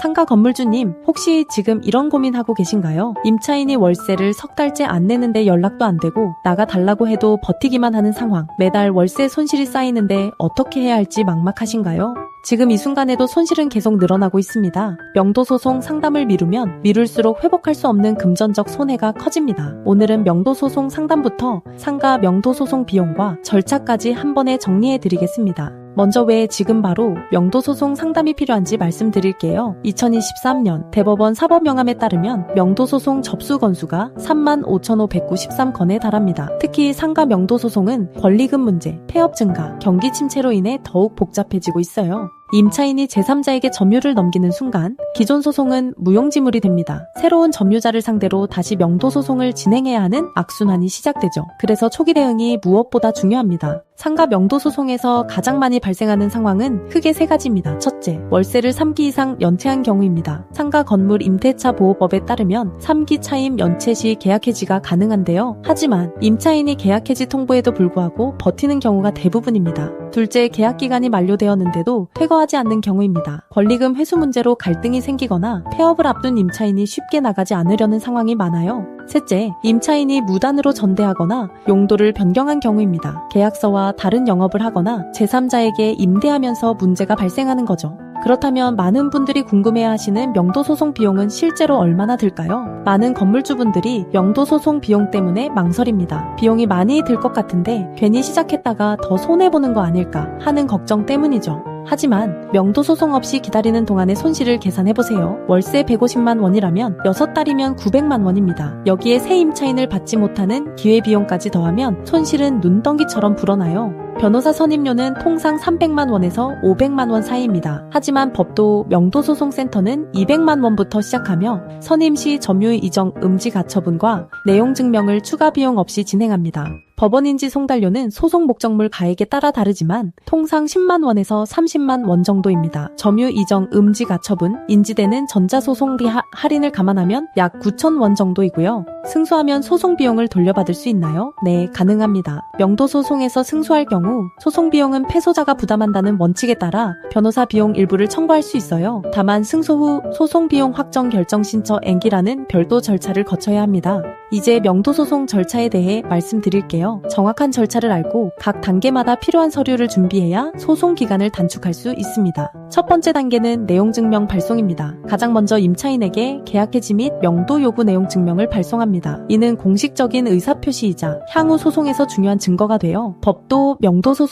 상가 건물주님, 혹시 지금 이런 고민하고 계신가요? 임차인이 월세를 석 달째 안 내는데 연락도 안 되고 나가달라고 해도 버티기만 하는 상황. 매달 월세 손실이 쌓이는데 어떻게 해야 할지 막막하신가요? 지금 이 순간에도 손실은 계속 늘어나고 있습니다. 명도소송 상담을 미루면 미룰수록 회복할 수 없는 금전적 손해가 커집니다. 오늘은 명도소송 상담부터 상가 명도소송 비용과 절차까지 한 번에 정리해드리겠습니다. 먼저 왜 지금 바로 명도소송 상담이 필요한지 말씀드릴게요. 2023년 대법원 사법영함에 따르면 명도소송 접수 건수가 35,593건에 달합니다. 특히 상가 명도소송은 권리금 문제, 폐업 증가, 경기 침체로 인해 더욱 복잡해지고 있어요. 임차인이 제3자에게 점유를 넘기는 순간 기존 소송은 무용지물이 됩니다. 새로운 점유자를 상대로 다시 명도소송을 진행해야 하는 악순환이 시작되죠. 그래서 초기 대응이 무엇보다 중요합니다. 상가 명도소송에서 가장 많이 발생하는 상황은 크게 세 가지입니다. 첫째, 월세를 3기 이상 연체한 경우입니다. 상가 건물 임대차 보호법에 따르면 3기 차임 연체 시 계약 해지가 가능한데요. 하지만 임차인이 계약 해지 통보에도 불구하고 버티는 경우가 대부분입니다. 둘째, 계약 기간이 만료되었는데도 퇴거하지 않는 경우입니다. 권리금 회수 문제로 갈등이 생기거나 폐업을 앞둔 임차인이 쉽게 나가지 않으려는 상황이 많아요. 셋째, 임차인이 무단으로 전대하거나 용도를 변경한 경우입니다. 계약서와 다른 영업을 하거나 제3자에게 임대하면서 문제가 발생하는 거죠. 그렇다면 많은 분들이 궁금해야 하시는 명도소송 비용은 실제로 얼마나 들까요? 많은 건물주분들이 명도소송 비용 때문에 망설입니다. 비용이 많이 들 것 같은데 괜히 시작했다가 더 손해보는 거 아닐까 하는 걱정 때문이죠. 하지만 명도소송 없이 기다리는 동안의 손실을 계산해보세요. 월세 150만 원이라면 6달이면 900만 원입니다. 여기에 새 임차인을 받지 못하는 기회비용까지 더하면 손실은 눈덩이처럼 불어나요. 변호사 선임료는 통상 300만 원에서 500만 원 사이입니다. 하지만 법도 명도소송센터는 200만 원부터 시작하며 선임 시 점유 이정 음지 가처분과 내용 증명을 추가 비용 없이 진행합니다. 법원인지 송달료는 소송 목적물 가액에 따라 다르지만 통상 10만 원에서 30만 원 정도입니다. 점유 이정 음지 가처분, 인지되는 전자소송비 할인을 감안하면 약 9천 원 정도이고요. 승소하면 소송 비용을 돌려받을 수 있나요? 네, 가능합니다. 명도소송에서 승소할 경우 소송 비용은 패소자가 부담한다는 원칙에 따라 변호사 비용 일부를 청구할 수 있어요. 다만 승소 후 소송 비용 확정 결정 신청延기라는 별도 절차를 거쳐야 합니다. 이제 명도소송 절차에 대해 말씀드릴게요. 정확한 절차를 알고 각 단계마다 필요한 서류를 준비해야 소송 기간을 단축할 수 있습니다. 첫 번째 단계는 내용 증명 발송입니다. 가장 먼저 임차인에게 계약 해지 및 명도 요구 내용 증명을 발송합니다. 이는 공식적인 의사표시이자 향후 소송에서 중요한 증거가 되어 법도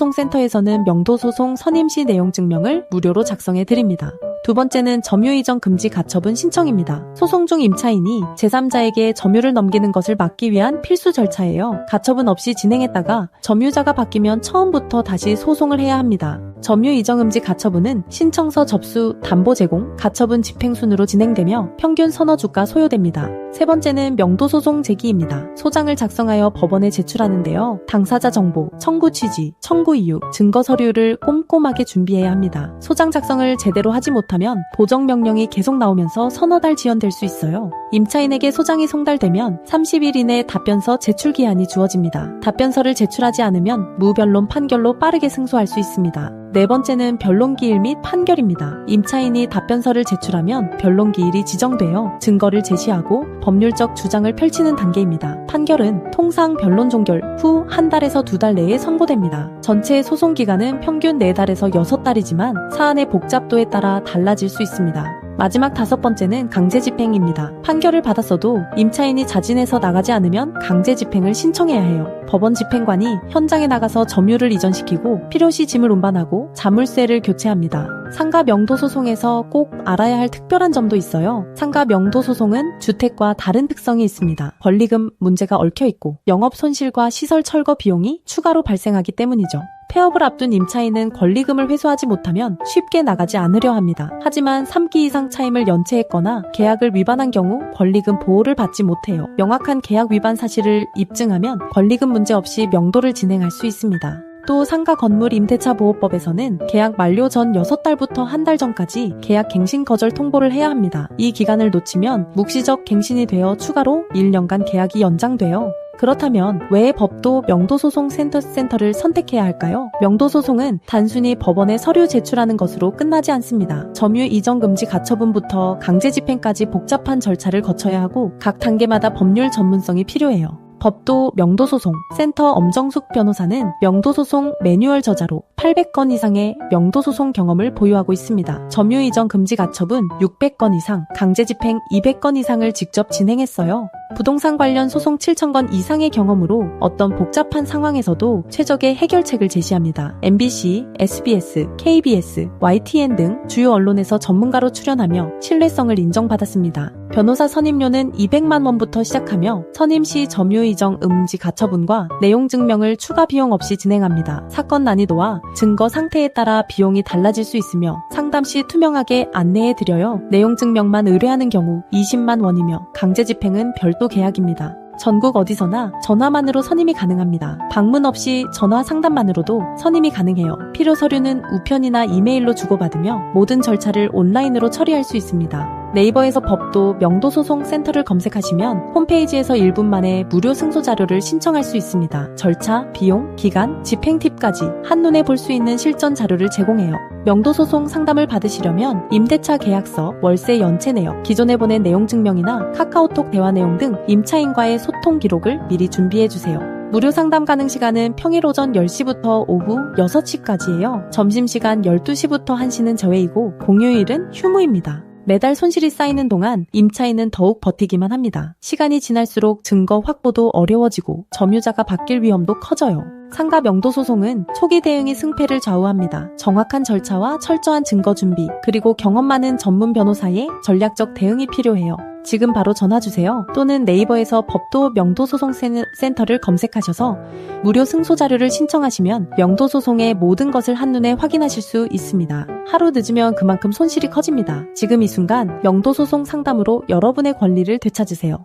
명도소송센터에서는 명도소송 선임 시 내용 증명을 무료로 작성해 드립니다. 두 번째는 점유 이정 금지 가처분 신청입니다. 소송 중 임차인이 제3자에게 점유를 넘기는 것을 막기 위한 필수 절차예요. 가처분 없이 진행했다가 점유자가 바뀌면 처음부터 다시 소송을 해야 합니다. 점유 이정 음지 가처분은 신청서 접수, 담보 제공, 가처분 집행 순으로 진행되며 평균 서너 주가 소요됩니다. 세 번째는 명도소송 제기입니다. 소장을 작성하여 법원에 제출하는데요. 당사자 정보, 청구 취지, 청구 이유, 증거 서류를 꼼꼼하게 준비해야 합니다. 소장 작성을 제대로 하지 못하면 보정명령이 계속 나오면서 서너 달 지연될 수 있어요. 임차인에게 소장이 송달되면 30일 이내 답변서 제출 기한이 주어집니다. 답변서를 제출하지 않으면 무변론 판결로 빠르게 승소할 수 있습니다. 네 번째는 변론기일 및 판결입니다. 임차인이 답변서를 제출하면 변론기일이 지정되어 증거를 제시하고 법률적 주장을 펼치는 단계입니다. 판결은 통상 변론 종결 후 한 달에서 2달 내에 선고됩니다. 전체 소송 기간은 평균 4달에서 6달이지만 사안의 복잡도에 따라 달라질 수 있습니다. 마지막 다섯 번째는 강제 집행입니다. 판결을 받았어도 임차인이 자진해서 나가지 않으면 강제 집행을 신청해야 해요. 법원 집행관이 현장에 나가서 점유를 이전시키고 필요시 짐을 운반하고 자물쇠를 교체합니다. 상가 명도소송에서 꼭 알아야 할 특별한 점도 있어요. 상가 명도소송은 주택과 다른 특성이 있습니다. 권리금 문제가 얽혀있고 영업 손실과 시설 철거 비용이 추가로 발생하기 때문이죠. 폐업을 앞둔 임차인은 권리금을 회수하지 못하면 쉽게 나가지 않으려 합니다. 하지만 3기 이상 차임을 연체했거나 계약을 위반한 경우 권리금 보호를 받지 못해요. 명확한 계약 위반 사실을 입증하면 권리금 문제 없이 명도를 진행할 수 있습니다. 또 상가 건물 임대차 보호법에서는 계약 만료 전 6달부터 한 달 전까지 계약 갱신 거절 통보를 해야 합니다. 이 기간을 놓치면 묵시적 갱신이 되어 추가로 1년간 계약이 연장돼요. 그렇다면 왜 법도 명도소송센터를 선택해야 할까요? 명도소송은 단순히 법원에 서류 제출하는 것으로 끝나지 않습니다. 점유 이전 금지 가처분부터 강제 집행까지 복잡한 절차를 거쳐야 하고 각 단계마다 법률 전문성이 필요해요. 법도 명도소송 센터 엄정숙 변호사는 명도소송 매뉴얼 저자로 800건 이상의 명도소송 경험을 보유하고 있습니다. 점유 이전 금지 가처분 600건 이상, 강제 집행 200건 이상을 직접 진행했어요. 부동산 관련 소송 7,000건 이상의 경험으로 어떤 복잡한 상황에서도 최적의 해결책을 제시합니다. MBC, SBS, KBS, YTN 등 주요 언론에서 전문가로 출연하며 신뢰성을 인정받았습니다. 변호사 선임료는 200만 원부터 시작하며 선임 시 점유 이전 금지 가처분과 내용 증명을 추가 비용 없이 진행합니다. 사건 난이도와 증거 상태에 따라 비용이 달라질 수 있으며 상담 시 투명하게 안내해 드려요. 내용 증명만 의뢰하는 경우 20만 원이며 강제 집행은 별도 계약입니다. 전국 어디서나 전화만으로 선임이 가능합니다. 방문 없이 전화 상담만으로도 선임이 가능해요. 필요 서류는 우편이나 이메일로 주고받으며 모든 절차를 온라인으로 처리할 수 있습니다. 네이버에서 법도 명도소송센터를 검색하시면 홈페이지에서 1분 만에 무료 승소 자료를 신청할 수 있습니다. 절차, 비용, 기간, 집행 팁까지 한눈에 볼 수 있는 실전 자료를 제공해요. 명도소송 상담을 받으시려면 임대차 계약서, 월세 연체 내역, 기존에 보낸 내용 증명이나 카카오톡 대화 내용 등 임차인과의 소통 기록을 미리 준비해주세요. 무료 상담 가능 시간은 평일 오전 10시부터 오후 6시까지예요. 점심시간 12시부터 1시는 제외이고 공휴일은 휴무입니다. 매달 손실이 쌓이는 동안 임차인은 더욱 버티기만 합니다. 시간이 지날수록 증거 확보도 어려워지고 점유자가 바뀔 위험도 커져요. 상가 명도소송은 초기 대응이 승패를 좌우합니다. 정확한 절차와 철저한 증거 준비, 그리고 경험 많은 전문 변호사의 전략적 대응이 필요해요. 지금 바로 전화주세요. 또는 네이버에서 법도 명도소송센터를 검색하셔서 무료 승소 자료를 신청하시면 명도소송의 모든 것을 한눈에 확인하실 수 있습니다. 하루 늦으면 그만큼 손실이 커집니다. 지금 이 순간 명도소송 상담으로 여러분의 권리를 되찾으세요.